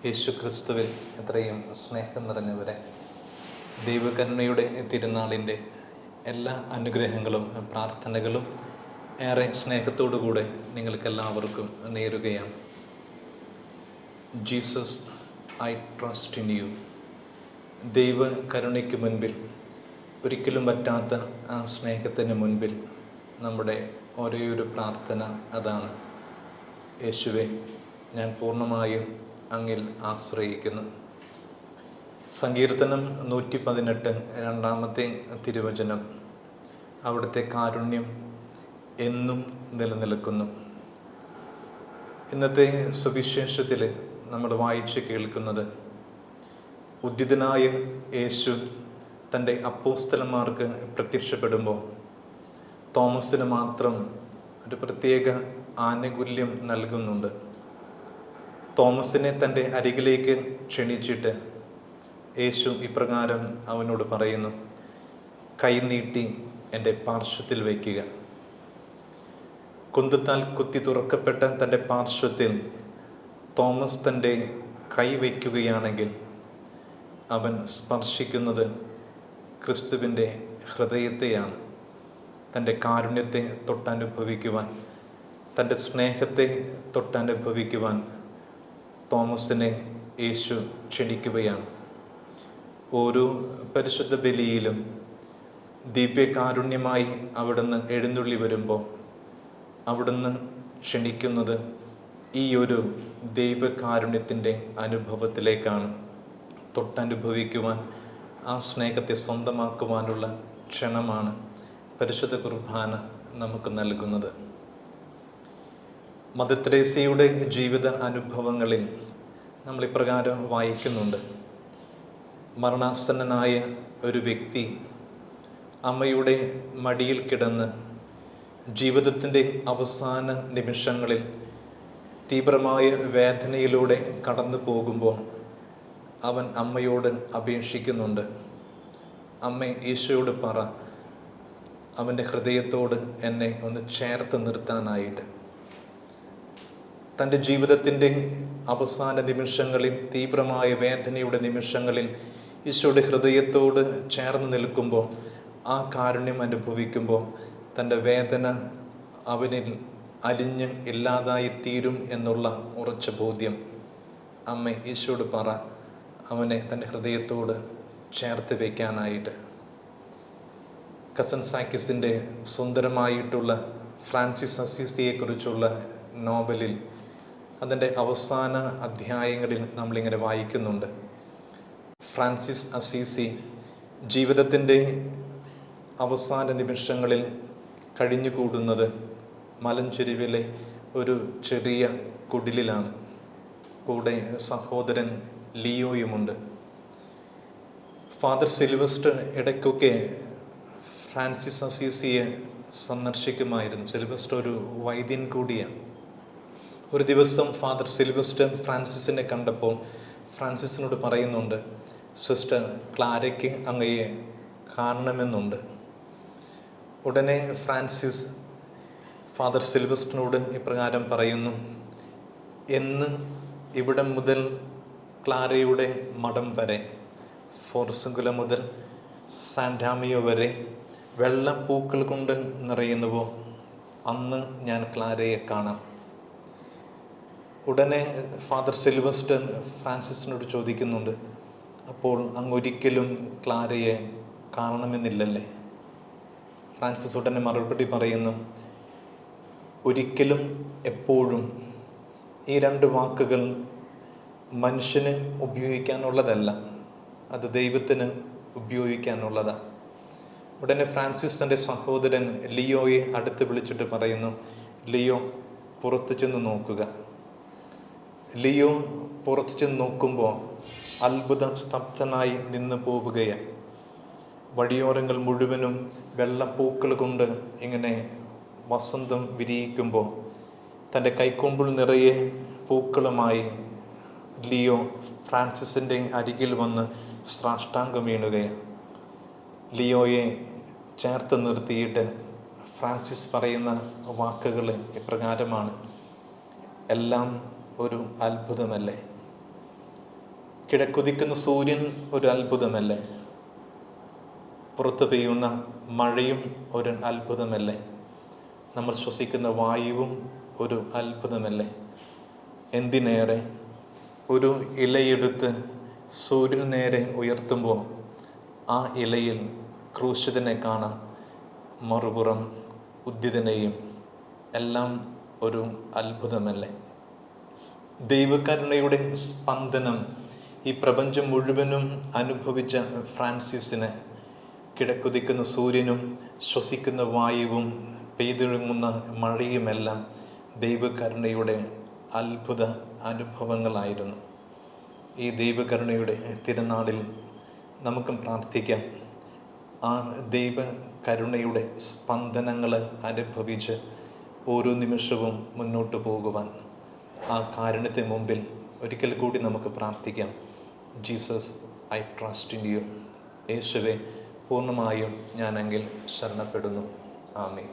യേശു ക്രിസ്തുവിൽ എത്രയും സ്നേഹം നിറഞ്ഞവരെ, ദൈവകരുണയുടെ തിരുനാളിൻ്റെ എല്ലാ അനുഗ്രഹങ്ങളും പ്രാർത്ഥനകളും ഏറെ സ്നേഹത്തോടുകൂടെ നിങ്ങൾക്കെല്ലാവർക്കും നേരുകയാണ്. Jesus, I trust in you. ദൈവ കരുണയ്ക്ക് മുൻപിൽ, ഒരിക്കലും പറ്റാത്ത ആ സ്നേഹത്തിന് മുൻപിൽ നമ്മുടെ ഒരേയൊരു പ്രാർത്ഥന അതാണ്: യേശുവേ, ഞാൻ പൂർണ്ണമായും അങ്ങിൽ ആശ്രയിക്കുന്നു. സങ്കീർത്തനം 118 രണ്ടാമത്തെ തിരുവചനം: അവിടുത്തെ കാരുണ്യം എന്നും നിലനിൽക്കുന്നു. ഇന്നത്തെ സുവിശേഷത്തിൽ നമ്മൾ വായിച്ച് കേൾക്കുന്നത്, ഉദ്ധിതനായ യേശു തൻ്റെ അപ്പോസ്തലന്മാർക്ക് പ്രത്യക്ഷപ്പെടുമ്പോൾ തോമസിന് മാത്രം ഒരു പ്രത്യേക ആനുകൂല്യം നൽകുന്നുണ്ട്. തോമസിനെ തൻ്റെ അരികിലേക്ക് ക്ഷണിച്ചിട്ട് യേശു ഇപ്രകാരം അവനോട് പറയുന്നു: കൈ നീട്ടി എൻ്റെ പാർശ്വത്തിൽ വയ്ക്കുക. കുന്തത്താൽ കുത്തി തുറക്കപ്പെട്ട തൻ്റെ പാർശ്വത്തിൽ തോമസ് തൻ്റെ കൈ വയ്ക്കുകയാണെങ്കിൽ അവൻ സ്പർശിക്കുന്നത് ക്രിസ്തുവിൻ്റെ ഹൃദയത്തെയാണ്. തൻ്റെ കാരുണ്യത്തെ തൊട്ടനുഭവിക്കുവാൻ, തൻ്റെ സ്നേഹത്തെ തൊട്ടനുഭവിക്കുവാൻ തോമസിനെ യേശു ക്ഷണിക്കുകയാണ്. ഓരോ പരിശുദ്ധ ബലിയിലും ദിവ്യകാരുണ്യമായി അവിടുന്ന് എഴുന്നള്ളി വരുമ്പോൾ അവിടുന്ന് ക്ഷണിക്കുന്നത് ഈ ഒരു ദൈവകാരുണ്യത്തിൻ്റെ അനുഭവത്തിലേക്കാണ്. തൊട്ടനുഭവിക്കുവാൻ, ആ സ്നേഹത്തെ സ്വന്തമാക്കുവാനുള്ള ക്ഷണമാണ് പരിശുദ്ധ കുർബാന നമുക്ക് നൽകുന്നത്. മദർ തെരേസയുടെ ജീവിത അനുഭവങ്ങളിൽ നമ്മൾ ഇപ്രകാരം വായിക്കുന്നുണ്ട്: മരണാസന്നനായ ഒരു വ്യക്തി അമ്മയുടെ മടിയിൽ കിടന്ന് ജീവിതത്തിൻ്റെ അവസാന നിമിഷങ്ങളിൽ തീവ്രമായ വേദനയിലൂടെ കടന്നു പോകുമ്പോൾ അവൻ അമ്മയോട് അപേക്ഷിക്കുന്നുണ്ട്: അമ്മേ, ഈശോയോട് പറ, അവൻ്റെ ഹൃദയത്തോട് എന്നെ ഒന്ന് ചേർത്ത് നിർത്താനായിട്ട്. തൻ്റെ ജീവിതത്തിൻ്റെ അവസാന നിമിഷങ്ങളിൽ, തീവ്രമായ വേദനയുടെ നിമിഷങ്ങളിൽ ഈശോയുടെ ഹൃദയത്തോട് ചേർന്ന് നിൽക്കുമ്പോൾ, ആ കാരുണ്യം അനുഭവിക്കുമ്പോൾ തൻ്റെ വേദന അവനിൽ അലിഞ്ഞ് ഇല്ലാതായി തീരും എന്നുള്ള ഉറച്ച ബോധ്യം. അമ്മ, ഈശോയോട് പറ, അവനെ തൻ്റെ ഹൃദയത്തോട് ചേർത്ത് വയ്ക്കാനായിട്ട്. കസൻസാക്കിസിൻ്റെ സുന്ദരമായിട്ടുള്ള ഫ്രാൻസിസ് അസീസിയെക്കുറിച്ചുള്ള നോവലിൽ അതിൻ്റെ അവസാന അധ്യായങ്ങളിൽ നമ്മളിങ്ങനെ വായിക്കുന്നുണ്ട്: ഫ്രാൻസിസ് അസീസി ജീവിതത്തിൻ്റെ അവസാന നിമിഷങ്ങളിൽ കഴിഞ്ഞുകൂടുന്നത് മലഞ്ചെരുവിലെ ഒരു ചെറിയ കുടിലിലാണ്. കൂടെ സഹോദരൻ ലിയോയുമുണ്ട്. ഫാദർ സിൽവസ്റ്റർ ഇടയ്ക്കൊക്കെ ഫ്രാൻസിസ് അസീസിയെ സന്ദർശിക്കുമായിരുന്നു. സിൽവസ്റ്റർ ഒരു വൈദ്യൻ കൂടിയാണ്. ഒരു ദിവസം ഫാദർ സിൽവസ്റ്റർ ഫ്രാൻസിസിനെ കണ്ടപ്പോൾ ഫ്രാൻസിസിനോട് പറയുന്നുണ്ട്: സിസ്റ്റർ ക്ലാരയ്ക്ക് അങ്ങയെ കാണണമെന്നുണ്ട്. ഉടനെ ഫ്രാൻസിസ് ഫാദർ സിൽവസ്റ്ററിനോട് ഇപ്രകാരം പറയുന്നു: എന്ന് ഇവിടം മുതൽ ക്ലാരയുടെ മഠം വരെ, ഫോർസുഗുല മുതൽ സാന്റാമിയോ വരെ വെള്ളപ്പൂക്കൾ കൊണ്ട് നിറയുന്നുവോ, അന്ന് ഞാൻ ക്ലാരയെ കാണാം. ഉടനെ ഫാദർ സിൽവസ്റ്റർ ഫ്രാൻസിസിനോട് ചോദിക്കുന്നുണ്ട്: അപ്പോൾ അങ്ങൊരിക്കലും ക്ലാരയെ കാണണമെന്നില്ലല്ലേ? ഫ്രാൻസിസ് ഉടനെ മറുപടി പറയുന്നു: ഒരിക്കലും, എപ്പോഴും. ഈ രണ്ട് വാക്കുകൾ മനുഷ്യന് ഉപയോഗിക്കാനുള്ളതല്ല, അത് ദൈവത്തിന് ഉപയോഗിക്കാനുള്ളതാണ്. ഉടനെ ഫ്രാൻസിസ് തൻ്റെ സഹോദരൻ ലിയോയെ അടുത്ത് വിളിച്ചിട്ട് പറയുന്നു: ലിയോ, പുറത്തു ചെന്ന് നോക്കുക. ലിയോ പുറത്തു ചെന്ന് നോക്കുമ്പോൾ അത്ഭുത സ്തബ്ധനായി നിന്ന് പോവുകയാണ്. വഴിയോരങ്ങൾ മുഴുവനും വെള്ളപ്പൂക്കൾ കൊണ്ട് ഇങ്ങനെ വസന്തം വിരിയിക്കുമ്പോൾ തൻ്റെ കൈക്കൊമ്പിൾ നിറയെ പൂക്കളുമായി ലിയോ ഫ്രാൻസിസിൻ്റെ അരികിൽ വന്ന് സാഷ്ടാംഗം വീണുകയാണ്. ലിയോയെ ചേർത്ത് നിർത്തിയിട്ട് ഫ്രാൻസിസ് പറയുന്ന വാക്കുകൾ ഇപ്രകാരമാണ്: എല്ലാം ഒരു അത്ഭുതമല്ലേ? കിഴക്കുദിക്കുന്ന സൂര്യൻ ഒരു അത്ഭുതമല്ലേ? പുറത്ത് പെയ്യുന്ന മഴയും ഒരു അത്ഭുതമല്ലേ? നമ്മൾ ശ്വസിക്കുന്ന വായുവും ഒരു അത്ഭുതമല്ലേ? എന്തിനേറെ, ഒരു ഇലയെടുത്ത് സൂര്യന് നേരെ ഉയർത്തുമ്പോൾ ആ ഇലയിൽ ക്രൂശിതനെ കാണാം, മറുപുറം ഉദ്ധിതനെയും. എല്ലാം ഒരു അത്ഭുതമല്ലേ? ദൈവകരുണയുടെ സ്പന്ദനം ഈ പ്രപഞ്ചം മുഴുവനും അനുഭവിച്ച ഫ്രാൻസിസിന് കിഴക്കുദിക്കുന്ന സൂര്യനും ശ്വസിക്കുന്ന വായുവും പെയ്തൊഴുങ്ങുന്ന മഴയുമെല്ലാം ദൈവകരുണയുടെ അത്ഭുത അനുഭവങ്ങളായിരുന്നു. ഈ ദൈവകരുണയുടെ തിരുനാളിൽ നമുക്കും പ്രാർത്ഥിക്കാം, ആ ദൈവകരുണയുടെ സ്പന്ദനങ്ങൾ അനുഭവിച്ച് ഓരോ നിമിഷവും മുന്നോട്ട് പോകുവാൻ ആ കാരുണ്യത്തെ മുമ്പിൽ ഒരിക്കൽ കൂടി നമുക്ക് പ്രാർത്ഥിക്കാം. Jesus, I trust in you. യേശുവേ, പൂർണ്ണമായും ഞാനെങ്കിൽ ശരണപ്പെടുന്നു. ആമേൻ.